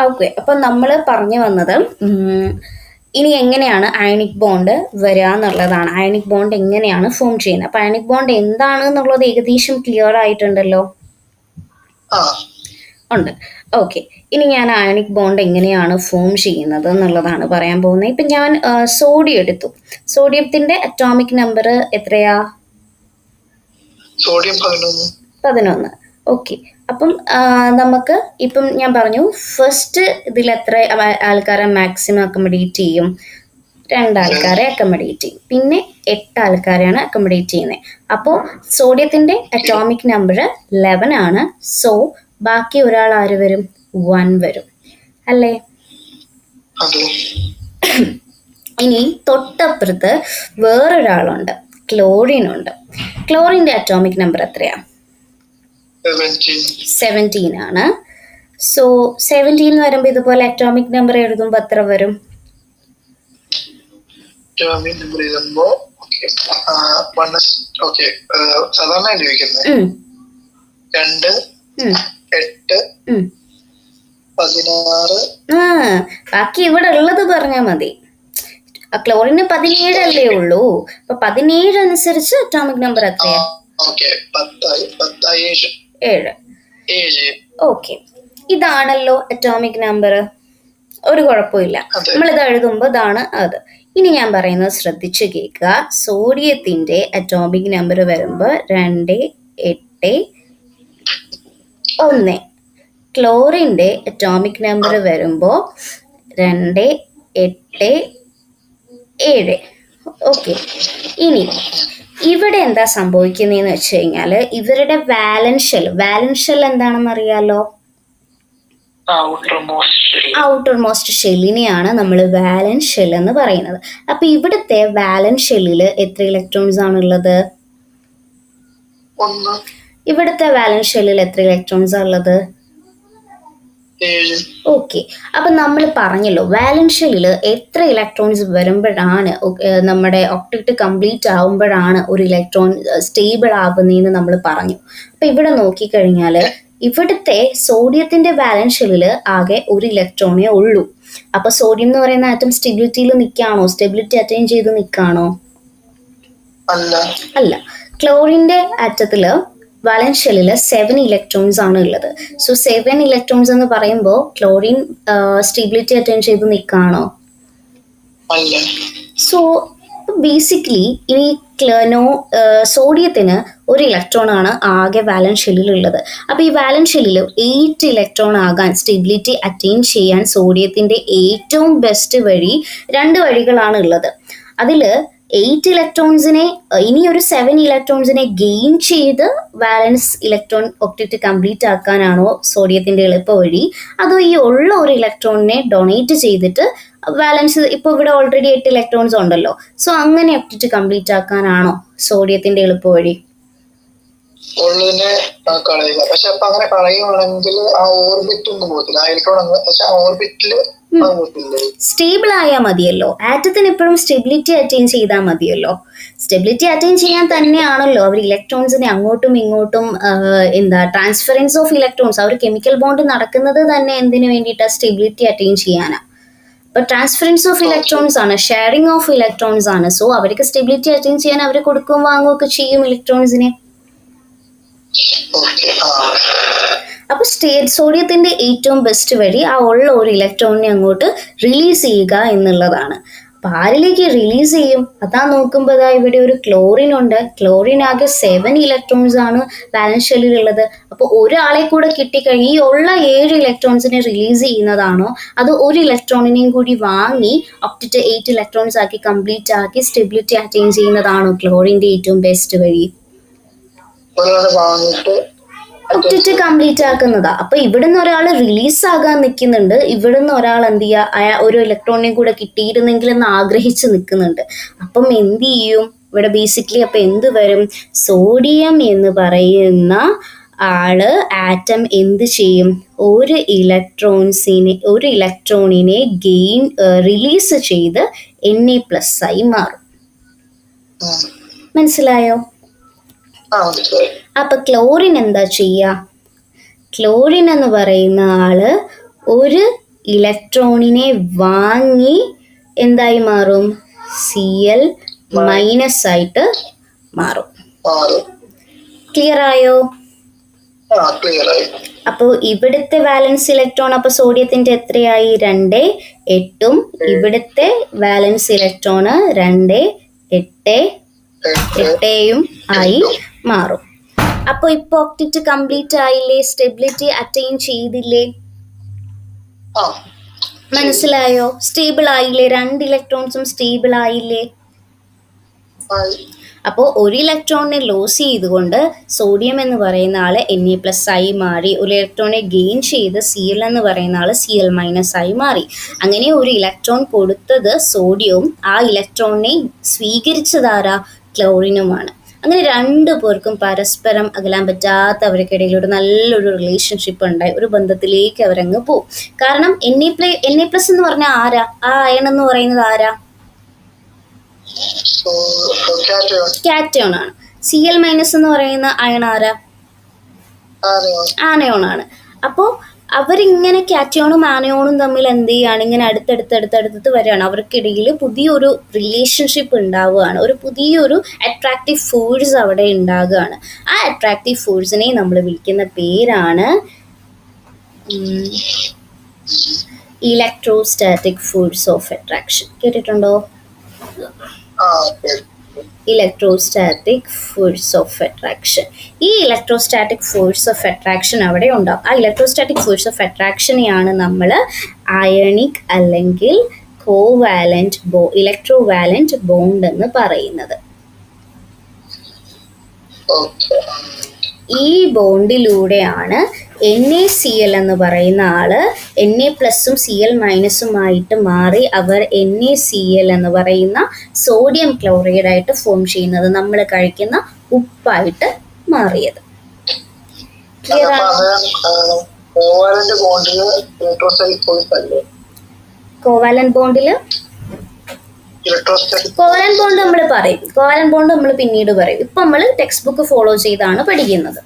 Okay, അപ്പം നമ്മൾ പറഞ്ഞു വന്നത് ഇനി എങ്ങനെയാണ് അയണിക് ബോണ്ട് വരിക എന്നുള്ളതാണ്. അയണിക് ബോണ്ട് എങ്ങനെയാണ് ഫോം ചെയ്യുന്നത്. അപ്പം അയണിക് ബോണ്ട് എന്താണ് എന്നുള്ളത് ഏകദേശം ക്ലിയർ ആയിട്ടുണ്ടല്ലോ. ഉണ്ട്. ഓക്കെ, ഇനി ഞാൻ അയണിക് ബോണ്ട് എങ്ങനെയാണ് ഫോം ചെയ്യുന്നത് എന്നുള്ളതാണ് പറയാൻ പോകുന്നത്. ഇപ്പം ഞാൻ സോഡിയം എടുത്തു. സോഡിയത്തിന്റെ അറ്റോമിക് നമ്പർ എത്രയാ? സോഡിയം 11. ഓക്കെ, അപ്പം നമുക്ക് ഇപ്പം ഞാൻ പറഞ്ഞു ഫസ്റ്റ് ഇതിൽ എത്ര ആൾക്കാരെ മാക്സിമം അക്കോമഡേറ്റ് ചെയ്യും? 2 ആൾക്കാരെ അക്കോമഡേറ്റ് ചെയ്യും. പിന്നെ 8 ആൾക്കാരെയാണ് അക്കോമഡേറ്റ് ചെയ്യുന്നത്. അപ്പോൾ സോഡിയത്തിന്റെ അറ്റോമിക് നമ്പർ 11 ആണ്. സോ ബാക്കി ഒരാൾ ആര് വരും? 1 വരും അല്ലേ? ഇനി തൊട്ടപ്പുറത്ത് വേറൊരാളുണ്ട്, ക്ലോറിൻ ഉണ്ട്. ക്ലോറിന്റെ അറ്റോമിക് നമ്പർ എത്രയാ? 17 ആണ്. സോ 17 എന്ന് പറയുമ്പോൾ ഇതുപോലെ അറ്റോമിക് നമ്പർ എഴുതുമ്പോൾ എത്ര വരും? സാധാരണ 2, 8, 16. ബാക്കി ഇവിടെ ഉള്ളത് പറഞ്ഞാൽ മതി. ക്ലോറിന് 17 അല്ലേ ഉള്ളൂ. അപ്പൊ 17 അനുസരിച്ച് അറ്റോമിക് നമ്പർ എത്രയാ? 7. ഓക്കെ, ഇതാണല്ലോ അറ്റോമിക് നമ്പർ. ഒരു കുഴപ്പമില്ല, നമ്മളിത് എഴുതുമ്പോൾ ഇതാണ് അത്. ഇനി ഞാൻ പറയുന്നത് ശ്രദ്ധിച്ച് കേൾക്കുക. സോഡിയത്തിന്റെ അറ്റോമിക് നമ്പർ വരുമ്പോൾ 2, 8, 1. ക്ലോറിന്റെ അറ്റോമിക് നമ്പർ വരുമ്പോൾ 2, 8, 7. ഓക്കെ, ഇനി ഇവിടെ എന്താ സംഭവിക്കുന്നതെന്ന് വെച്ച് കഴിഞ്ഞാൽ ഇവരുടെ വാലൻസ് ഷെൽ എന്താണെന്ന് അറിയാലോ? ഔട്ടർ മോസ്റ്റ് ഷെല്ലിനെയാണ് നമ്മൾ വാലൻസ് ഷെൽ എന്ന് പറയുന്നത്. അപ്പൊ ഇവിടുത്തെ വാലൻസ് ഷെല്ലിൽ എത്ര ഇലക്ട്രോൺസ് ആണുള്ളത്? ഇവിടുത്തെ വാലൻസ് ഷെല്ലിൽ എത്ര ഇലക്ട്രോൺസ് ഉള്ളത്? ഓക്കെ, അപ്പൊ നമ്മൾ പറഞ്ഞല്ലോ വാലൻസ് ഷെല്ലിൽ എത്ര ഇലക്ട്രോൺസ് വരുമ്പോഴാണ് നമ്മുടെ ഒക്ടറ്റ് കംപ്ലീറ്റ് ആവുമ്പോഴാണ് ഒരു ഇലക്ട്രോൺ സ്റ്റേബിൾ ആവുന്നതെന്ന് നമ്മൾ പറഞ്ഞു. അപ്പൊ ഇവിടെ നോക്കിക്കഴിഞ്ഞാൽ ഇവിടുത്തെ സോഡിയത്തിന്റെ വാലൻസ് ഷെല്ലിൽ ആകെ ഒരു ഇലക്ട്രോണേ ഉള്ളൂ. അപ്പൊ സോഡിയം എന്ന് പറയുന്ന ആറ്റം സ്റ്റെബിലിറ്റിയിൽ നിൽക്കുകയാണോ? സ്റ്റെബിലിറ്റി അറ്റൈൻ ചെയ്ത് നിൽക്കുകയാണോ? അല്ല. ക്ലോറിന്റെ ആറ്റത്തില് വാലൻസ് ഷെല്ലിൽ 7 ഇലക്ട്രോൺസ് ആണ് ഉള്ളത്. സോ 7 ഇലക്ട്രോൺസ് എന്ന് പറയുമ്പോൾ ക്ലോറിൻ സ്റ്റെബിലിറ്റി അറ്റൈൻ ചെയ്ത് നിൽക്കുകയാണോ? സോ ബേസിക്കലി ഈ സോഡിയത്തിന് ഒരു ഇലക്ട്രോൺ ആണ് ആകെ വാലൻസ് ഷെല്ലിൽ ഉള്ളത്. അപ്പോൾ ഈ വാലൻസ് ഷെല്ലിൽ 8 ഇലക്ട്രോൺ ആകാൻ, സ്റ്റെബിലിറ്റി അറ്റൈൻ ചെയ്യാൻ സോഡിയത്തിന്റെ ഏറ്റവും ബെസ്റ്റ് വഴി 2 വഴികളാണ് ഉള്ളത്. അതിൽ 8 ഇലക്ട്രോൺസിനെ ഇനി ഒരു 7 ഇലക്ട്രോൺസിനെ ഗെയിൻ ചെയ്ത് വാലൻസ് ഇലക്ട്രോൺ ഒക്ടറ്റ് കംപ്ലീറ്റ് ആക്കാനാണോ സോഡിയത്തിന്റെ എളുപ്പ വഴി? അതോ ഈ ഉള്ള ഒരു ഇലക്ട്രോണിനെ ഡൊണേറ്റ് ചെയ്തിട്ട് വാലൻസ്, ഇപ്പോൾ ഇവിടെ ഓൾറെഡി 8 ഇലക്ട്രോൺസ് ഉണ്ടല്ലോ, സോ അങ്ങനെ ഒക്ടറ്റ് കംപ്ലീറ്റ് ആക്കാനാണോ സോഡിയത്തിന്റെ എളുപ്പ വഴി? പക്ഷെ അപ്പൊ അങ്ങനെ കളയുവാണെങ്കിൽ ആ ഓർബിറ്റ് ഒന്നും പോകത്തില്ല. ആ ഇലക്ട്രോൺ ഓർബിറ്റില് സ്റ്റേബിൾ ആയാൽ മതിയല്ലോ. ആറ്റത്തിന് എപ്പോഴും സ്റ്റെബിലിറ്റി അറ്റൈൻ ചെയ്താൽ മതിയല്ലോ. സ്റ്റെബിലിറ്റി അറ്റൈൻ ചെയ്യാൻ തന്നെയാണല്ലോ അവർ ഇലക്ട്രോൺസിനെ അങ്ങോട്ടും ഇങ്ങോട്ടും ട്രാൻസ്ഫറൻസ് ഓഫ് ഇലക്ട്രോൺസ്, അവർ കെമിക്കൽ ബോണ്ട് നടക്കുന്നത് തന്നെ എന്തിനു വേണ്ടിയിട്ടാണ്? സ്റ്റെബിലിറ്റി അറ്റൈൻ ചെയ്യാനാണ്. അപ്പൊ ട്രാൻസ്ഫറൻസ് ഓഫ് ഇലക്ട്രോൺസ് ആണ്, ഷെയറിംഗ് ഓഫ് ഇലക്ട്രോൺസ് ആണ്. സോ അവർക്ക് സ്റ്റെബിലിറ്റി അറ്റൈൻ ചെയ്യാൻ അവർ കൊടുക്കുകയും വാങ്ങുകയൊക്കെ ചെയ്യും ഇലക്ട്രോൺസിനെ. അപ്പൊ സോഡിയത്തിന്റെ ഏറ്റവും ബെസ്റ്റ് വഴി ആ ഉള്ള ഒരു ഇലക്ട്രോണിനെ അങ്ങോട്ട് റിലീസ് ചെയ്യുക എന്നുള്ളതാണ്. അപ്പൊ ആരിലേക്ക് റിലീസ് ചെയ്യും? അതാ നോക്കുമ്പോൾ ഇവിടെ ഒരു ക്ലോറിൻ ഉണ്ട്. ക്ലോറിൻ ആകെ 7 ഇലക്ട്രോൺസ് ആണ് വാലൻസ് ഷെല്ലിലുള്ളത്. അപ്പോൾ ഒരാളെ കൂടെ കിട്ടിക്കഴിഞ്ഞ് ഈ ഉള്ള 7 ഇലക്ട്രോൺസിനെ റിലീസ് ചെയ്യുന്നതാണോ, അത് ഒരു ഇലക്ട്രോണിനെയും കൂടി വാങ്ങി ഒക്ടറ്റ് 8 ഇലക്ട്രോൺസ് ആക്കി കംപ്ലീറ്റ് ആക്കി സ്റ്റെബിലിറ്റി അറ്റൈൻ ചെയ്യുന്നതാണോ ക്ലോറിന്റെ ഏറ്റവും ബെസ്റ്റ് വഴി? ഒക്ടറ്റ് കംപ്ലീറ്റ് ആക്കുന്നതാ. അപ്പൊ ഇവിടുന്ന് ഒരാൾ റിലീസ് ആകാൻ നിൽക്കുന്നുണ്ട്, ഇവിടുന്ന് ഒരാൾ എന്ത് ചെയ്യുക, ഒരു ഇലക്ട്രോണിനെ കൂടെ കിട്ടിയിരുന്നെങ്കിൽ എന്ന് ആഗ്രഹിച്ച് നിൽക്കുന്നുണ്ട്. അപ്പം എന്ത് ചെയ്യും ഇവിടെ ബേസിക്കലി? അപ്പൊ എന്ത് വരും? സോഡിയം എന്ന് പറയുന്ന ആള് ആറ്റം എന്ത് ചെയ്യും? ഒരു ഇലക്ട്രോണിനെ റിലീസ് ചെയ്ത് Na+ ആയി മാറും. മനസ്സിലായോ? അപ്പൊ ക്ലോറിൻ എന്താ ചെയ്യുക? ക്ലോറിൻ എന്ന് പറയുന്ന ആള് ഒരു ഇലക്ട്രോണിനെ വാങ്ങി എന്തായി മാറും? Cl മൈനസ് ആയിട്ട് മാറും. ക്ലിയർ ആയോ? ക്ലിയർ ആയി. അപ്പോൾ ഇവിടുത്തെ വാലൻസ് ഇലക്ട്രോൺ അപ്പോൾ സോഡിയത്തിന്റെ എത്രയായി? 2, 8. ഇവിടുത്തെ വാലൻസ് ഇലക്ട്രോണ് 2, 8, 8 ആയി മാറും. അപ്പോൾ ഇപ്പോൾ ഒക്ടറ്റ് കംപ്ലീറ്റ് ആയില്ലേ? സ്റ്റെബിലിറ്റി അറ്റൈൻ ചെയ്തില്ലേ? മനസ്സിലായോ? സ്റ്റേബിൾ ആയില്ലേ? 2 ഇലക്ട്രോൺസും സ്റ്റേബിൾ ആയില്ലേ? അപ്പോൾ ഒരു ഇലക്ട്രോണിനെ ലോസ് ചെയ്തുകൊണ്ട് സോഡിയം എന്ന് പറയുന്ന ആൾ Na+ ആയി മാറി. ഒരു ഇലക്ട്രോണിനെ ഗെയിൻ ചെയ്ത് Cl എന്ന് പറയുന്ന ആൾ Cl- ആയി മാറി. അങ്ങനെ ഒരു ഇലക്ട്രോൺ കൊടുത്തത് സോഡിയവും ആ ഇലക്ട്രോണിനെ സ്വീകരിച്ചതാരാ? ക്ലോറിനുമാണ്. അങ്ങനെ 2 പേർക്കും പരസ്പരം അകലാൻ പറ്റാത്ത അവർക്കിടയിൽ ഒരു നല്ലൊരു റിലേഷൻഷിപ്പ് ഉണ്ടായി. ഒരു ബന്ധത്തിലേക്ക് അവരങ്ങ് പോകും. കാരണം Na+ എന്ന് പറഞ്ഞാൽ ആരാ? ആ അയൺ എന്ന് പറയുന്നത് ആരാ? കാറ്റയോൺ ആണ്. Cl- എന്ന് പറയുന്ന അയൺ ആരാ? ആനയോൺ ആണ്. അപ്പോൾ അവരിങ്ങനെ കാറ്റയോണും ആനയോണും തമ്മിൽ എന്ത് ചെയ്യാണ്? ഇങ്ങനെ അടുത്തടുത്ത് വരികയാണ്. അവർക്കിടയിൽ പുതിയൊരു റിലേഷൻഷിപ്പ് ഉണ്ടാവുകയാണ്. ഒരു പുതിയൊരു അട്രാക്റ്റീവ് ഫോഴ്സ് അവിടെ ഉണ്ടാകുകയാണ്. ആ അട്രാക്റ്റീവ് ഫോഴ്സിനെ നമ്മൾ വിളിക്കുന്ന പേരാണ് ഇലക്ട്രോസ്റ്റാറ്റിക് ഫോഴ്സ് ഓഫ് അട്രാക്ഷൻ. കേട്ടിട്ടുണ്ടോ? Electrostatic force of attraction. ഈ ഇലക്ട്രോസ്റ്റാറ്റിക് ഫോഴ്സ് ഓഫ് അട്രാക്ഷൻ അവിടെ ഉണ്ടാവും. ആ ഇലക്ട്രോസ്റ്റാറ്റിക് ഫോഴ്സ് ഓഫ് അട്രാക്ഷനെയാണ് നമ്മൾ അയണിക് അല്ലെങ്കിൽ ഇലക്ട്രോവാലന്റ് ബോണ്ട് എന്ന് പറയുന്നത്. ഈ ബോണ്ടിലൂടെയാണ് NaCl എന്ന് പറയുന്ന ആള് Na+ഉം Cl- ആയിട്ട് മാറി അവർ NaCl എന്ന് പറയുന്ന സോഡിയം ക്ലോറൈഡ് ആയിട്ട് ഫോം ചെയ്യുന്നത്, നമ്മൾ കഴിക്കുന്ന ഉപ്പായിട്ട് മാറിയത്. ക്ലിയർ ആണോ? കോവാലന്റ് ബോണ്ടിൽ കോവാലന്റ് ബോണ്ട് നമ്മൾ പറയും. കോവാലന്റ് ബോണ്ട് നമ്മൾ പിന്നീട് പറയും. ഇപ്പൊ നമ്മൾ ടെക്സ്റ്റ് ബുക്ക് ഫോളോ ചെയ്താണ് പഠിക്കുന്നത്.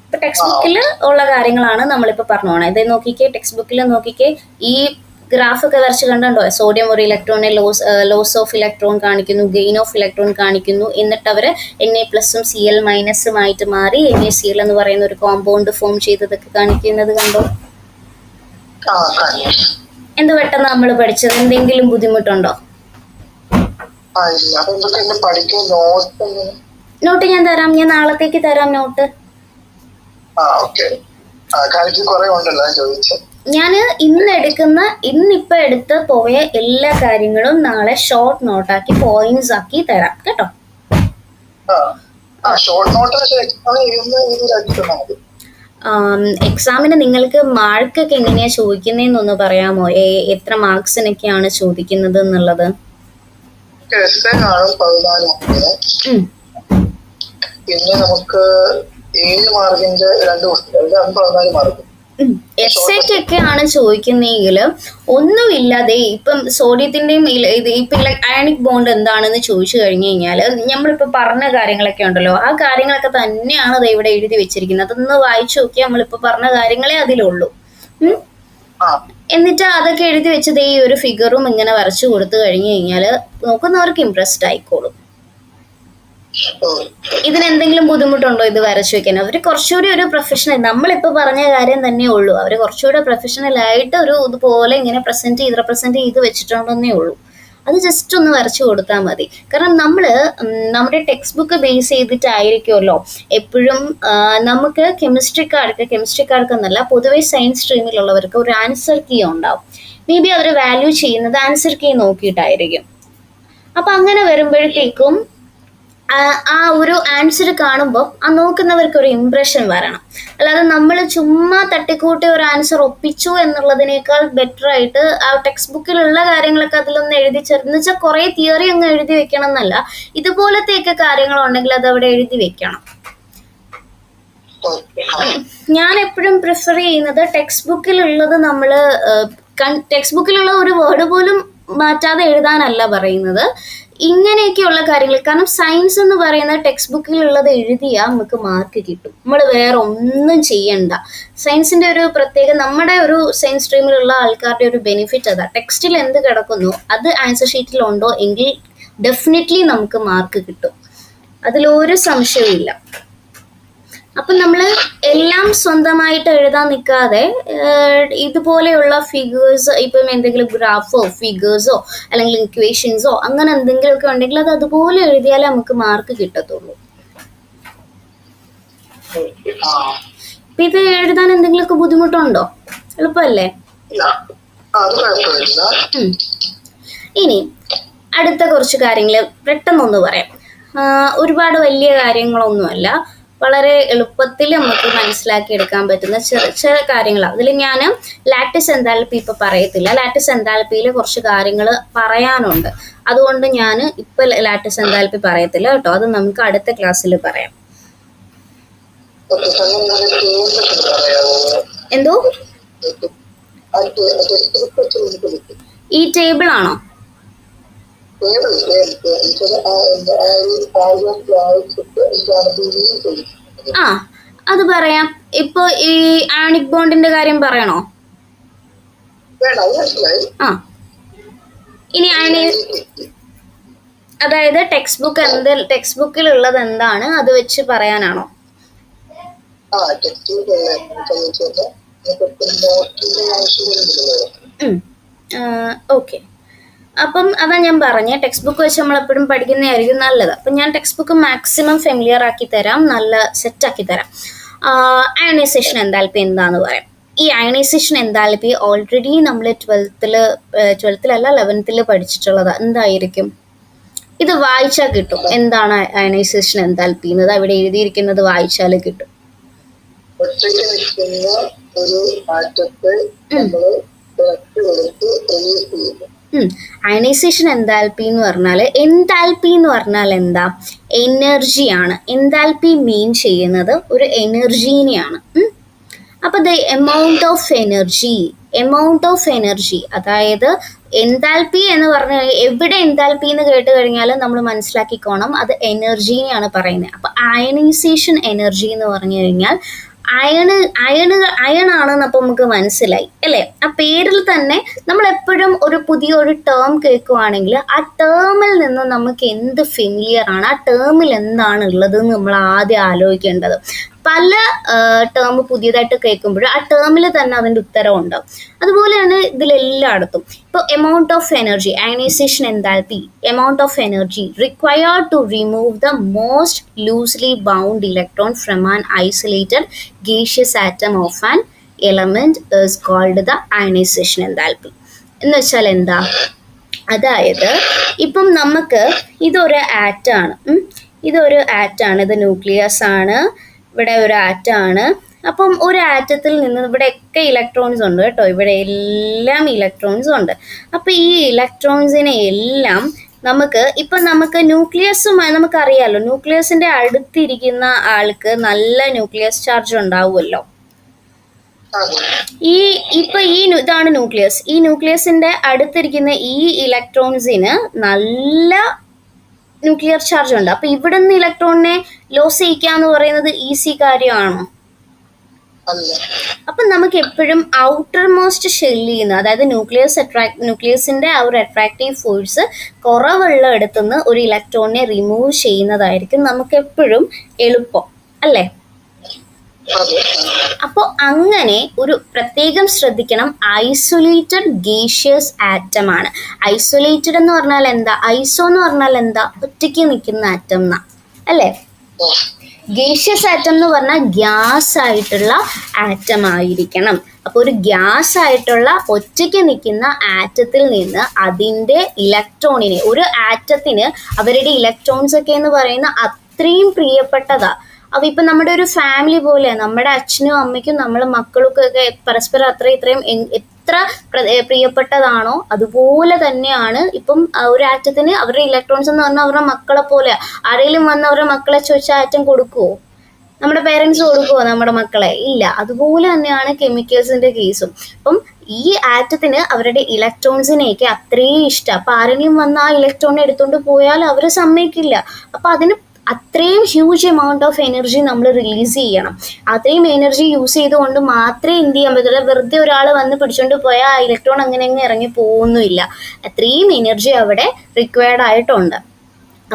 ഇപ്പൊ ടെക്സ്റ്റ് ബുക്കിൽ ഉള്ള കാര്യങ്ങളാണ് നമ്മളിപ്പോൾ പറഞ്ഞു പോകണം. ഇത് നോക്കിക്കേ, ടെക്സ്റ്റ് ബുക്കിൽ നോക്കിക്കേ, ഈ ഗ്രാഫ് ഒക്കെ വരച്ച് കണ്ടോ? സോഡിയം ഒരു ഇലക്ട്രോണെ ലോസ് ഓഫ് ഇലക്ട്രോൺ കാണിക്കുന്നു, ഗെയിൻ ഓഫ് ഇലക്ട്രോൺ കാണിക്കുന്നു. എന്നിട്ട് അവർ Na+ഉം Cl- ആയിട്ട് മാറി NaCl എന്ന് പറയുന്ന ഒരു കോമ്പൗണ്ട് ഫോം ചെയ്തതൊക്കെ കാണിക്കുന്നത് കണ്ടോ? എന്ത് പെട്ടെന്ന് നമ്മൾ പഠിച്ചത്? എന്തെങ്കിലും ബുദ്ധിമുട്ടുണ്ടോ? നോട്ട് ഞാൻ തരാം. ഞാൻ നാളത്തേക്ക് തരാം നോട്ട്. ഞാൻ ഇന്നിപ്പോ എടുത്ത് പോയ എല്ലാ കാര്യങ്ങളും നാളെ ഷോർട്ട് നോട്ടാക്കി പോയിന്റ്സ് ആക്കി തരാം കേട്ടോ. എക്സാമിന് നിങ്ങൾക്ക് മാർക്കൊക്കെ എങ്ങനെയാ ചോദിക്കുന്നതെന്നൊന്ന് പറയാമോ? എത്ര മാർക്സിനൊക്കെയാണ് ചോദിക്കുന്നത് എന്നുള്ളത്? പിന്നെ നമുക്ക് 7 മാർക്കിന്റെ 2 ക്വസ്റ്റ്യൻ, 14 മാർക്ക്. എസ്സേക്കൊക്കെ ആണ് ചോദിക്കുന്നെങ്കിൽ ഒന്നുമില്ലാതെ ഇപ്പം സോഡിയത്തിന്റെയും ഇപ്പൊ അയണിക് ബോണ്ട് എന്താണെന്ന് ചോദിച്ചു കഴിഞ്ഞു കഴിഞ്ഞാൽ നമ്മളിപ്പോ പറഞ്ഞ കാര്യങ്ങളൊക്കെ ഉണ്ടല്ലോ, ആ കാര്യങ്ങളൊക്കെ തന്നെയാണ് അത് ഇവിടെ എഴുതി വെച്ചിരിക്കുന്നത്. അതൊന്ന് വായിച്ചു നോക്കിയാൽ നമ്മളിപ്പോ പറഞ്ഞ കാര്യങ്ങളെ അതിലുള്ളൂ. എന്നിട്ട് അതൊക്കെ എഴുതി വെച്ചത് ഈ ഒരു ഫിഗറും ഇങ്ങനെ വരച്ചു കൊടുത്തു കഴിഞ്ഞു കഴിഞ്ഞാൽ നോക്കുന്നവർക്ക് ഇംപ്രസ്ഡ് ആയിക്കോളും. ഇതിനെന്തെങ്കിലും ബുദ്ധിമുട്ടുണ്ടോ ഇത് വരച്ചു വെക്കാൻ? അവർ കുറച്ചുകൂടി ഒരു പ്രൊഫഷണൽ, നമ്മളിപ്പോൾ പറഞ്ഞ കാര്യം തന്നെ ഉള്ളൂ, അവർ കുറച്ചുകൂടെ പ്രൊഫഷണൽ ആയിട്ട് ഒരു ഇതുപോലെ ഇങ്ങനെ റെപ്രസെന്റ് ചെയ്ത് വെച്ചിട്ടുണ്ടെന്നേ ഉള്ളൂ. അത് ജസ്റ്റ് ഒന്ന് വരച്ചു കൊടുത്താൽ മതി. കാരണം നമ്മുടെ ടെക്സ്റ്റ് ബുക്ക് ബേസ് ചെയ്തിട്ടായിരിക്കുമല്ലോ എപ്പോഴും നമുക്ക് കെമിസ്ട്രിക്കാർക്കെന്നല്ല, പൊതുവെ സയൻസ് സ്ട്രീമിലുള്ളവർക്ക് ഒരു ആൻസർ കീ ഉണ്ടാവും. മേ ബി അവർ വാല്യൂ ചെയ്യുന്നത് ആൻസർ കീ നോക്കിയിട്ടായിരിക്കും. അപ്പം അങ്ങനെ വരുമ്പോഴത്തേക്കും ആ ഒരു ആൻസർ കാണുമ്പോൾ ആ നോക്കുന്നവർക്ക് ഒരു ഇംപ്രഷൻ വരണം. അല്ലാതെ നമ്മൾ ചുമ്മാ തട്ടിക്കൂട്ടി ഒരു ആൻസർ ഒപ്പിച്ചു എന്നുള്ളതിനേക്കാൾ ബെറ്റർ ആയിട്ട് ആ ടെക്സ്റ്റ് ബുക്കിലുള്ള കാര്യങ്ങളൊക്കെ അതിലൊന്ന് എഴുതി ചേർന്ന് വെച്ചാൽ കുറേ തിയറി അങ്ങ് എഴുതി വെക്കണം എന്നല്ല, ഇതുപോലത്തെയൊക്കെ കാര്യങ്ങളുണ്ടെങ്കിൽ അത് അവിടെ എഴുതി വെക്കണം. ഞാൻ എപ്പോഴും പ്രിഫർ ചെയ്യുന്നത് ടെക്സ്റ്റ് ബുക്കിലുള്ളത് ടെക്സ്റ്റ് ബുക്കിലുള്ള ഒരു വേർഡ് പോലും മാറ്റാതെ എഴുതാനല്ല പറയുന്നത്. ഇങ്ങനെയൊക്കെയുള്ള കാര്യങ്ങൾ. കാരണം സയൻസ് എന്ന് പറയുന്ന ടെക്സ്റ്റ് ബുക്കിലുള്ളത് എഴുതിയാൽ നമുക്ക് മാർക്ക് കിട്ടും. നമ്മൾ വേറെ ഒന്നും ചെയ്യണ്ട. സയൻസിന്റെ ഒരു പ്രത്യേക, നമ്മുടെ ഒരു സയൻസ് സ്ട്രീമിലുള്ള ആൾക്കാരുടെ ഒരു ബെനിഫിറ്റ് അതാ. ടെക്സ്റ്റിൽ എന്ത് കിടക്കുന്നു അത് ആൻസർ ഷീറ്റിലുണ്ടോ എങ്കിൽ ഡെഫിനറ്റ്ലി നമുക്ക് മാർക്ക് കിട്ടും. അതിലൊരു സംശയവും ഇല്ല. അപ്പം നമ്മൾ എല്ലാം സ്വന്തമായിട്ട് എഴുതാൻ നിൽക്കാതെ ഇതുപോലെയുള്ള ഫിഗേഴ്സ്, ഇപ്പം എന്തെങ്കിലും ഗ്രാഫോ ഫിഗേഴ്സോ അല്ലെങ്കിൽ ഇക്വേഷൻസോ അങ്ങനെ എന്തെങ്കിലുമൊക്കെ ഉണ്ടെങ്കിൽ അത് അതുപോലെ എഴുതിയാലേ നമുക്ക് മാർക്ക് കിട്ടത്തുള്ളൂ. ഇപ്പം ഇത് എഴുതാൻ എന്തെങ്കിലുമൊക്കെ ബുദ്ധിമുട്ടുണ്ടോ? എളുപ്പമല്ലേ? ഇനി അടുത്ത കുറച്ച് കാര്യങ്ങൾ പെട്ടെന്നൊന്ന് പറയാം. ഒരുപാട് വലിയ കാര്യങ്ങളൊന്നുമല്ല, വളരെ എളുപ്പത്തിൽ നമുക്ക് മനസ്സിലാക്കി എടുക്കാൻ പറ്റുന്ന ചില കാര്യങ്ങളാണ്. അതിൽ ഞാൻ ലാറ്റിസ് എൻതാൽപ്പി ഇപ്പം പറയത്തില്ല. ലാറ്റിസ് എൻതാൽപ്പിയിൽ കുറച്ച് കാര്യങ്ങൾ പറയാനുണ്ട്. അതുകൊണ്ട് ഞാൻ ഇപ്പം ലാറ്റിസ് എൻതാൽപ്പി പറയത്തില്ല കേട്ടോ. അത് നമുക്ക് അടുത്ത ക്ലാസ്സിൽ പറയാം. എന്തോ? ഈ ടേബിൾ ആണോ? ആ, അത് പറയാം. ഇപ്പൊ ഈ ആണിക് ബോണ്ടിന്റെ കാര്യം പറയണോ? ആ, ഇനി അതായത് ടെക്സ്റ്റ് ബുക്കിലുള്ളത് എന്താണ് അത് വെച്ച് പറയാനാണോ? ഓക്കെ. അപ്പം അതാ ഞാൻ പറഞ്ഞ ടെക്സ്റ്റ് ബുക്ക് വെച്ച് നമ്മൾ എപ്പോഴും പഠിക്കുന്നതായിരിക്കും നല്ലത്. അപ്പം ഞാൻ ടെക്സ്റ്റ് ബുക്ക് മാക്സിമം ഫെമിലിയർ ആക്കി തരാം, നല്ല സെറ്റാക്കി തരാം. അയണൈസേഷൻ എൻതാൽപ്പി എന്താന്ന് പറയാം. ഈ അയണൈസേഷൻ എൻതാൽപ്പി ഓൾറെഡി നമ്മൾ 12th 11th പഠിച്ചിട്ടുള്ളത്. എന്തായിരിക്കും? ഇത് വായിച്ചാൽ കിട്ടും. എന്താണ് അയണൈസേഷൻ എൻതാൽപ്പി എന്നത് അവിടെ എഴുതിയിരിക്കുന്നത് വായിച്ചാൽ കിട്ടും. അയണൈസേഷൻ എൻതാൽപ്പി എന്ന് പറഞ്ഞാൽ, എൻതാൽപ്പി എന്ന് പറഞ്ഞാൽ എന്താ? എനർജിയാണ്. എൻതാൽപ്പി മീൻ ചെയ്യുന്നത് ഒരു എനർജീനെയാണ്. അപ്പോൾ ദ എമൗണ്ട് ഓഫ് എനർജി, അതായത് എൻതാൽപ്പി എന്ന് പറഞ്ഞാൽ എവിടെ എൻതാൽപ്പി എന്ന് കേട്ട് കഴിഞ്ഞാൽ നമ്മൾ മനസ്സിലാക്കിക്കോണം അത് എനർജീനെയാണ് പറയുന്നത്. അപ്പോൾ അയണൈസേഷൻ എനർജി എന്ന് പറഞ്ഞു കഴിഞ്ഞാൽ അയൺ ആണെന്ന് അപ്പോൾ നമുക്ക് മനസ്സിലായി അല്ലേ? ആ പേരിൽ തന്നെ നമ്മൾ എപ്പോഴും ഒരു പുതിയൊരു ടേം കേൾക്കുവാണെങ്കിൽ ആ ടേമിൽ നിന്ന് നമുക്ക് എന്ത് ഫെമിലിയർ ആണ്, ആ ടേമിൽ എന്താണ് ഉള്ളത് എന്ന് നമ്മൾ ആദ്യം ആലോചിക്കേണ്ടത്. പല ടേം പുതിയതായിട്ട് കേൾക്കുമ്പോൾ ആ ടേമിൽ തന്നെ അതിൻ്റെ ഉത്തരം ഉണ്ടാവും. അതുപോലെയാണ് ഇതിലെല്ലായിടത്തും. ഇപ്പോൾ amount of energy, ionisation enthalpy, amount of energy required to remove the most loosely bound electron from an isolated gaseous atom of an element is called the ionization enthalpy. എന്ന് വെച്ചാൽ എന്താ? അതായത് ഇപ്പം നമുക്ക് ഇതൊരു ആറ്റാണ്, ഇത് ന്യൂക്ലിയസ് ആണ്, ഇവിടെ ഒരു ആറ്റാണ്. അപ്പം ഒരു ആറ്റത്തിൽ നിന്ന് ഇവിടെയൊക്കെ ഇലക്ട്രോൺസ് ഉണ്ട് കേട്ടോ, ഇവിടെ എല്ലാം ഇലക്ട്രോൺസ് ഉണ്ട്. അപ്പം ഈ ഇലക്ട്രോൺസിനെ എല്ലാം നമുക്ക് ന്യൂക്ലിയസുമായി നമുക്കറിയാലോ, ന്യൂക്ലിയസിന്റെ അടുത്തിരിക്കുന്ന ആൾക്ക് നല്ല ന്യൂക്ലിയസ് ചാർജ് ഉണ്ടാവുമല്ലോ. ഇതാണ് ന്യൂക്ലിയസ്. ഈ ന്യൂക്ലിയസിന്റെ അടുത്തിരിക്കുന്ന ഈ ഇലക്ട്രോൺസിന് നല്ല ന്യൂക്ലിയർ ചാർജ് ഉണ്ട്. അപ്പൊ ഇവിടെ നിന്ന് ഇലക്ട്രോണിനെ ലോസ് ചെയ്യിക്കാന്ന് പറയുന്നത് ഈസി കാര്യമാണോ? അപ്പം നമുക്ക് എപ്പോഴും ഔട്ടർ മോസ്റ്റ് ഷെല്ലിൽ നിന്ന്, അതായത് ന്യൂക്ലിയസിന്റെ ആ ഒരു അട്രാക്റ്റീവ് ഫോഴ്സ് കുറവുള്ള ഇടത്തുനിന്ന് ഒരു ഇലക്ട്രോണിനെ റിമൂവ് ചെയ്യുന്നതായിരിക്കും നമുക്ക് എപ്പോഴും എളുപ്പം അല്ലേ? അപ്പോൾ അങ്ങനെ ഒരു പ്രത്യേകം ശ്രദ്ധിക്കണം, ഐസൊലേറ്റഡ് ഗേഷ്യസ് ആറ്റം ആണ്. ഐസൊലേറ്റഡ് എന്ന് പറഞ്ഞാൽ എന്താ? ഐസോ എന്ന് പറഞ്ഞാൽ എന്താ? ഒറ്റയ്ക്ക് നിൽക്കുന്ന ആറ്റം എന്നാ അല്ലേ? ഗേഷ്യസ് ആറ്റം എന്ന് പറഞ്ഞാൽ ഗ്യാസ് ആയിട്ടുള്ള ആറ്റം ആയിരിക്കണം. അപ്പോൾ ഒരു ഗ്യാസ് ആയിട്ടുള്ള ഒറ്റയ്ക്ക് നിൽക്കുന്ന ആറ്റത്തിൽ നിന്ന് അതിൻ്റെ ഇലക്ട്രോണിനെ, ഒരു ആറ്റത്തിന് അവരുടെ ഇലക്ട്രോൺസ് ഒക്കെ എന്ന് പറയുന്ന അത്രയും പ്രിയപ്പെട്ടതാ. അപ്പോൾ ഇപ്പം നമ്മുടെ ഒരു ഫാമിലി പോലെ, നമ്മുടെ അച്ഛനും അമ്മയ്ക്കും നമ്മളെ മക്കൾക്കൊക്കെ പരസ്പരം ഇത്രയും എത്ര പ്രിയപ്പെട്ടതാണോ അതുപോലെ തന്നെയാണ് ഇപ്പം ഒരു ആറ്റത്തിന് അവരുടെ ഇലക്ട്രോൺസ് എന്ന് പറഞ്ഞാൽ അവരുടെ മക്കളെ പോലെ. ആരെങ്കിലും വന്ന് അവരുടെ മക്കളെ ചോദിച്ചാൽ ആറ്റം കൊടുക്കുമോ? നമ്മുടെ പേരൻസ് കൊടുക്കുമോ നമ്മുടെ മക്കളെ? ഇല്ല. അതുപോലെ തന്നെയാണ് കെമിക്കൽസിന്റെ കേസും. അപ്പം ഈ ആറ്റത്തിന് അവരുടെ ഇലക്ട്രോൺസിനെയൊക്കെ അത്രയും ഇഷ്ടം. അപ്പൊ ആരെങ്കിലും വന്ന് ആ ഇലക്ട്രോൺ എടുത്തുകൊണ്ട് പോയാൽ അവർ സമ്മതിക്കില്ല. അപ്പൊ അതിന് അത്രയും ഹ്യൂജ് എമൗണ്ട് ഓഫ് എനർജി നമ്മൾ റിലീസ് ചെയ്യണം. അത്രയും എനർജി യൂസ് ചെയ്തുകൊണ്ട് മാത്രമേ എന്ത് ചെയ്യാൻ പറ്റുള്ളൂ. വെറുതെ ഒരാൾ വന്ന് പിടിച്ചോണ്ട് പോയാൽ ആ ഇലക്ട്രോൺ അങ്ങനെ അങ്ങ് ഇറങ്ങി പോകുന്നില്ല. അത്രയും എനർജി അവിടെ റിക്വയർഡ് ആയിട്ടുണ്ട്.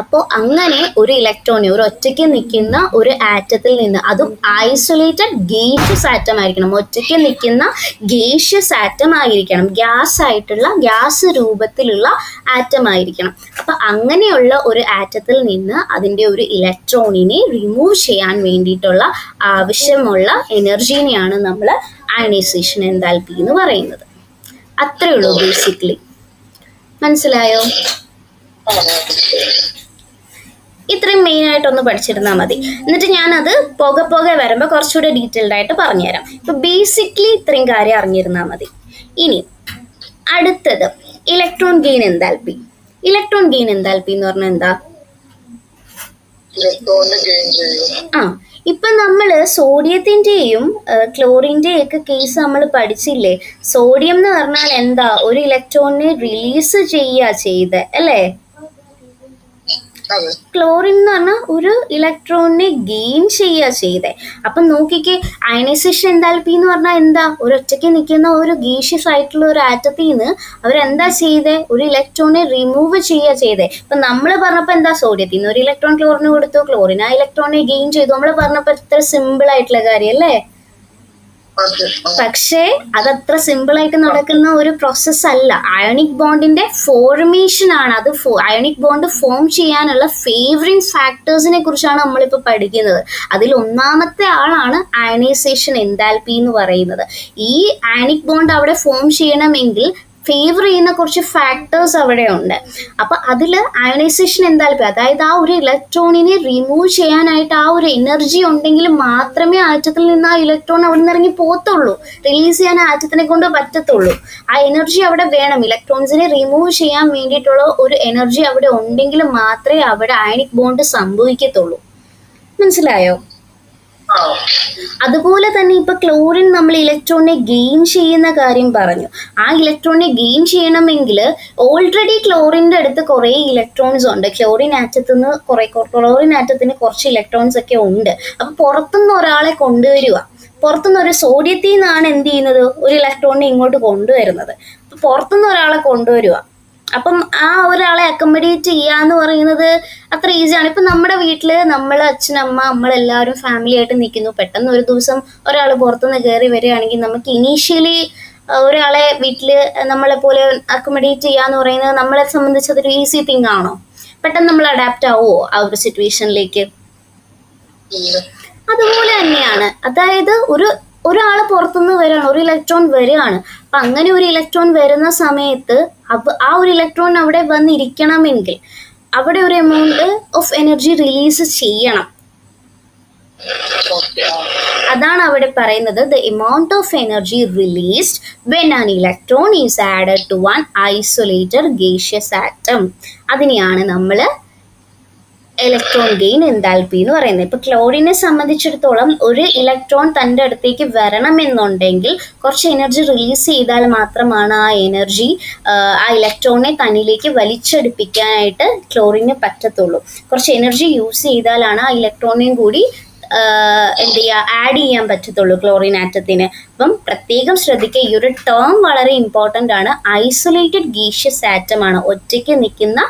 അപ്പോൾ അങ്ങനെ ഒരു ഇലക്ട്രോണി, ഒരു ഒറ്റയ്ക്ക് നിൽക്കുന്ന ഒരു ആറ്റത്തിൽ നിന്ന്, അതും ഐസൊലേറ്റഡ് ഗേഷ്യസ് ആറ്റം ആയിരിക്കണം, ഒറ്റയ്ക്ക് നിൽക്കുന്ന ഗേഷ്യസ് ആറ്റം ആയിരിക്കണം, ഗ്യാസ് രൂപത്തിലുള്ള ആറ്റം ആയിരിക്കണം. അപ്പം അങ്ങനെയുള്ള ഒരു ആറ്റത്തിൽ നിന്ന് അതിൻ്റെ ഒരു ഇലക്ട്രോണിനെ റിമൂവ് ചെയ്യാൻ വേണ്ടിയിട്ടുള്ള ആവശ്യമുള്ള എനർജീനെയാണ് നമ്മൾ അയണൈസേഷൻ എൻതാൽപ്പി എന്ന് പറയുന്നത്. അത്രയേ ഉള്ളൂ ബേസിക്കലി. മനസ്സിലായോ? ഇത്രയും മെയിൻ ആയിട്ടൊന്ന് പഠിച്ചിരുന്നാൽ മതി. എന്നിട്ട് ഞാനത് പോകെ വരുമ്പോൾ കുറച്ചുകൂടെ ഡീറ്റെയിൽഡ് ആയിട്ട് പറഞ്ഞുതരാം. ഇപ്പൊ ബേസിക്കലി ഇത്രയും കാര്യം അറിഞ്ഞിരുന്നാൽ മതി. ഇനി അടുത്തത് electron gain enthalpy. Electron gain enthalpy എന്ന് പറഞ്ഞാൽ എന്താ? ഇപ്പൊ നമ്മള് സോഡിയത്തിന്റെയും ക്ലോറിന്റെയും ഒക്കെ കേസ് നമ്മൾ പഠിച്ചില്ലേ? സോഡിയം എന്ന് പറഞ്ഞാൽ എന്താ? ഒരു ഇലക്ട്രോണിനെ റിലീസ് ചെയ്ത് അല്ലേ? ക്ലോറിൻ എന്ന് പറഞ്ഞാൽ ഒരു ഇലക്ട്രോണിനെ ഗെയിൻ ചെയ്തേ. അപ്പൊ നോക്കിക്കേ, അയണൈസേഷൻ എൻതാൽപ്പി എന്ന് പറഞ്ഞാൽ എന്താ? ഒരു ഒറ്റയ്ക്ക് നിൽക്കുന്ന ഒരു ഗേഷ്യസ് ആയിട്ടുള്ള ഒരു ആറ്റത്തിൽ നിന്ന് അവരെന്താ ചെയ്തേ? ഒരു ഇലക്ട്രോണിനെ റിമൂവ് ചെയ്തേ. ഇപ്പൊ നമ്മൾ പറഞ്ഞപ്പോ എന്താ? സോഡിയത്തിൽ നിന്ന് ഒരു ഇലക്ട്രോൺ ക്ലോറിന് കൊടുത്തു, ക്ലോറിൻ ആ ഇലക്ട്രോണിനെ ഗെയിൻ ചെയ്തു. നമ്മൾ പറഞ്ഞപ്പോ ഇത്ര സിമ്പിൾ ആയിട്ടുള്ള കാര്യം അല്ലേ? പക്ഷേ അതത്ര സിമ്പിൾ ആയിട്ട് നടക്കുന്ന ഒരു പ്രോസസ് അല്ല. അയോണിക് ബോണ്ടിന്റെ ഫോർമേഷൻ ആണ് അത്. അയോണിക് ബോണ്ട് ഫോം ചെയ്യാനുള്ള ഫേവറിംഗ് ഫാക്ടേഴ്സിനെ കുറിച്ചാണ് നമ്മളിപ്പോൾ പഠിക്കുന്നത്. അതിൽ ഒന്നാമത്തെ ആളാണ് അയണൈസേഷൻ എൻതാൽപ്പി എന്ന് പറയുന്നത്. ഈ അയോണിക് ബോണ്ട് അവിടെ ഫോം ചെയ്യണമെങ്കിൽ ഫേവർ ചെയ്യുന്ന കുറച്ച് ഫാക്ടേഴ്സ് അവിടെ ഉണ്ട്. അപ്പൊ അതിൽ അയണൈസേഷൻ എൻതാൽപ്പി, അതായത് ആ ഒരു ഇലക്ട്രോണിനെ റിമൂവ് ചെയ്യാനായിട്ട് ആ ഒരു എനർജി ഉണ്ടെങ്കിൽ മാത്രമേ ആറ്റത്തിൽ നിന്ന് ആ ഇലക്ട്രോൺ അവിടെ നിന്ന് ഇറങ്ങി പോകത്തുള്ളൂ. റിലീസ് ചെയ്യാൻ ആറ്റത്തിനെ കൊണ്ട് പറ്റത്തുള്ളൂ. ആ എനർജി അവിടെ വേണം. ഇലക്ട്രോൺസിനെ റിമൂവ് ചെയ്യാൻ വേണ്ടിയിട്ടുള്ള ഒരു എനർജി അവിടെ ഉണ്ടെങ്കിൽ മാത്രമേ അവിടെ അയണിക് ബോണ്ട് സംഭവിക്കത്തുള്ളൂ. മനസ്സിലായോ? അതുപോലെ തന്നെ ഇപ്പൊ ക്ലോറിൻ നമ്മൾ ഇലക്ട്രോണിനെ ഗെയിൻ ചെയ്യുന്ന കാര്യം പറഞ്ഞു. ആ ഇലക്ട്രോണിനെ ഗെയിൻ ചെയ്യണമെങ്കിൽ ഓൾറെഡി ക്ലോറിൻ്റെ അടുത്ത് കുറേ ഇലക്ട്രോൺസ് ഉണ്ട്. ക്ലോറിൻ ആറ്റത്തിന് കുറച്ച് ഇലക്ട്രോൺസ് ഒക്കെ ഉണ്ട്. അപ്പൊ പുറത്തുനിന്ന് ഒരാളെ കൊണ്ടുവരിക, പുറത്തുനിന്ന് ഒരു സോഡിയത്തിൽ നിന്നാണ് എന്ത് ചെയ്യുന്നത്? ഒരു ഇലക്ട്രോണിനെ ഇങ്ങോട്ട് കൊണ്ടുവരുന്നത്. അപ്പൊ പുറത്തുനിന്ന് ഒരാളെ കൊണ്ടുവരിക. അപ്പം ആ ഒരാളെ അക്കോമഡേറ്റ് ചെയ്യാന്ന് പറയുന്നത് അത്ര ഈസിയാണ്. ഇപ്പം നമ്മുടെ വീട്ടിൽ നമ്മൾ അച്ഛനമ്മ നമ്മളെല്ലാവരും ഫാമിലി ആയിട്ട് നിൽക്കുന്നു. പെട്ടെന്ന് ഒരു ദിവസം ഒരാൾ പുറത്തുനിന്ന് കയറി വരികയാണെങ്കിൽ നമുക്ക് ഇനീഷ്യലി ഒരാളെ വീട്ടിൽ നമ്മളെ പോലെ അക്കോമഡേറ്റ് ചെയ്യാന്ന് പറയുന്നത് നമ്മളെ സംബന്ധിച്ച് അതൊരു ഈസി തിങ് ആണോ? പെട്ടെന്ന് നമ്മൾ അഡാപ്റ്റ് ആവുമോ ആ ഒരു സിറ്റുവേഷനിലേക്ക്? അതുപോലെ തന്നെയാണ്. അതായത് ഒരാൾ പുറത്തുനിന്ന് വരികയാണ്, ഒരു ഇലക്ട്രോൺ വരികയാണ്. അപ്പം അങ്ങനെ ഒരു ഇലക്ട്രോൺ വരുന്ന സമയത്ത് ആ ഒരു ഇലക്ട്രോൺ അവിടെ വന്നിരിക്കണമെങ്കിൽ അവിടെ ഒരു എമൗണ്ട് ഓഫ് എനർജി റിലീസ് ചെയ്യണം. അതാണ് അവിടെ പറയുന്നത്, the amount of energy released when an electron is added to an isolated gaseous atom. അതിനെയാണ് നമ്മൾ ഇലക്ട്രോൺ ഗെയിൻ എൻതാൽപ്പി എന്ന് പറയുന്നത്. ഇപ്പൊ ക്ലോറിനെ സംബന്ധിച്ചിടത്തോളം ഒരു ഇലക്ട്രോൺ തൻ്റെ അടുത്തേക്ക് വരണമെന്നുണ്ടെങ്കിൽ കുറച്ച് എനർജി റിലീസ് ചെയ്താൽ മാത്രമാണ് ആ എനർജി ആ ഇലക്ട്രോണിനെ തന്നിലേക്ക് വലിച്ചെടുപ്പിക്കാനായിട്ട് ക്ലോറിന് പറ്റത്തുള്ളൂ. കുറച്ച് എനർജി യൂസ് ചെയ്താലാണ് ആ ഇലക്ട്രോണിനെയും കൂടി എന്ത് ചെയ്യുക, ആഡ് ചെയ്യാൻ പറ്റത്തുള്ളൂ ക്ലോറിൻ ആറ്റത്തിന്. അപ്പം പ്രത്യേകം ശ്രദ്ധിക്കുക, ഈ ഒരു ടേം വളരെ ഇമ്പോർട്ടൻ്റ് ആണ്. ഐസൊലേറ്റഡ് ഗേഷ്യസ് ആറ്റമാണ്, ഒറ്റയ്ക്ക് നിൽക്കുന്ന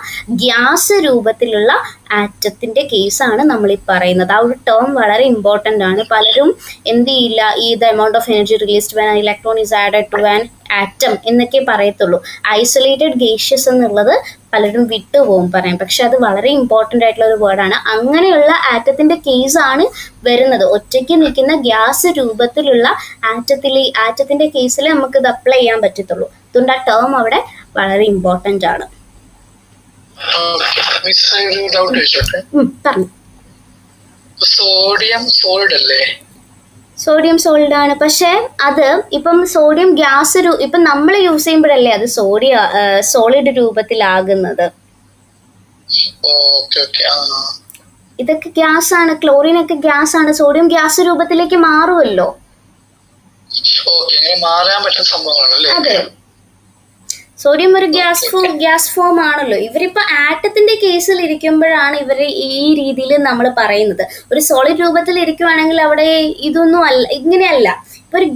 ഗ്യാസ് രൂപത്തിലുള്ള ആറ്റത്തിൻ്റെ കേസാണ് നമ്മളീ പറയുന്നത്. ആ ഒരു ടേം വളരെ ഇമ്പോർട്ടൻ്റ് ആണ്. പലരും എന്ത് ചെയ്യില്ല, ഈ the amount of energy released when electron is added to an atom എന്നൊക്കെ പറയത്തുള്ളൂ. ഐസൊലേറ്റഡ് ഗേഷ്യസ് എന്നുള്ളത് പലരും വിട്ടുപോകും പറയാൻ, പക്ഷെ അത് വളരെ ഇമ്പോർട്ടൻ്റ് ആയിട്ടുള്ള ഒരു വേർഡാണ്. അങ്ങനെയുള്ള ആറ്റത്തിൻ്റെ കേസാണ് വരുന്നത്. ഒറ്റയ്ക്ക് നിൽക്കുന്ന ഗ്യാസ് രൂപത്തിലുള്ള ആറ്റത്തിൻ്റെ കേസിൽ നമുക്ക് ഇത് അപ്ലൈ ചെയ്യാൻ പറ്റത്തുള്ളൂ. അതുകൊണ്ട് ആ ടേം അവിടെ വളരെ ഇമ്പോർട്ടൻ്റ് ആണ്. പറഞ്ഞു. സോഡിയം സോൾഡ് ആണ്. പക്ഷെ അത് ഇപ്പം സോഡിയം ഗ്യാസ് ഇപ്പം നമ്മൾ യൂസ് ചെയ്യുമ്പോഴല്ലേ അത് സോളിഡ് രൂപത്തിലാകുന്നത്. ഇതൊക്കെ ഗ്യാസ് ആണ്, ക്ലോറിൻ ഒക്കെ ഗ്യാസ് ആണ്, സോഡിയം ഗ്യാസ് രൂപത്തിലേക്ക് മാറുമല്ലോ. ഓക്കെ, ഇങ്ങനെ മാറാൻ പറ്റുന്ന സംഭവങ്ങളല്ലേ? അതെ, സോഡിയം ഒരു ഗ്യാസ് ഫോം ആണല്ലോ. ഇവരിപ്പോ ആറ്റത്തിന്റെ കേസിൽ ഇരിക്കുമ്പോഴാണ് ഇവര് ഈ രീതിയിൽ നമ്മൾ പറയുന്നത്. ഒരു സോളിഡ് രൂപത്തിൽ ഇരിക്കുവാണെങ്കിൽ അവിടെ ഇതൊന്നും അല്ല, ഇങ്ങനെയല്ല. ഇപ്പൊ ഒരു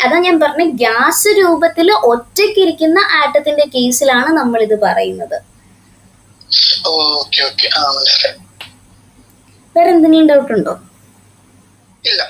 അതാ ഞാൻ പറഞ്ഞ ഗ്യാസ് രൂപത്തിൽ ഒറ്റയ്ക്കിരിക്കുന്ന ആറ്റത്തിന്റെ കേസിലാണ് നമ്മൾ ഇത് പറയുന്നത്. വേറെ എന്തെങ്കിലും ഡൗട്ട് ഉണ്ടോ? ഇല്ല.